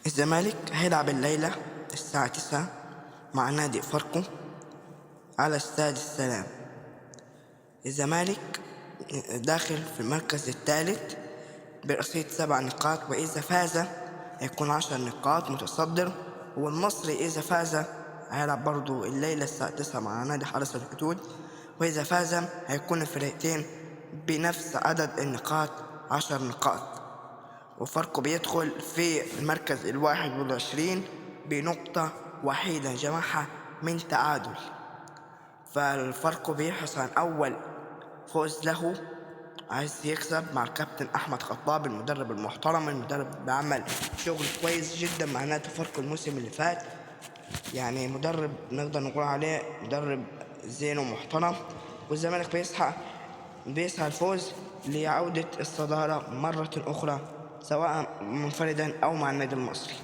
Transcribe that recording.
الزمالك هيلعب الليلة الساعة 9 مع نادي فاركو على استاد السلام. الزمالك داخل في المركز الثالث برصيد 7 نقاط، وإذا فاز هيكون 10 نقاط متصدر. والمصري إذا فاز هيلعب برضو الليلة الساعة 9 مع نادي حرس الحدود، وإذا فاز هيكون الفريقين بنفس عدد النقاط 10 نقاط. وفاركو بيدخل في المركز 21 بنقطة وحيدة جمعها من تعادل، فالفاركو بيحرص عن أول فوز له، عايز يكسب مع الكابتن أحمد خطاب المدرب المحترم، المدرب بعمل شغل كويس جدا مع نادي فاركو الموسم اللي فات. يعني مدرب نقدر نقول عليه مدرب زين ومحترم، والزمالك بيسعى الفوز لعودة الصدارة مرة أخرى، سواء منفردا أو مع النادي المصري.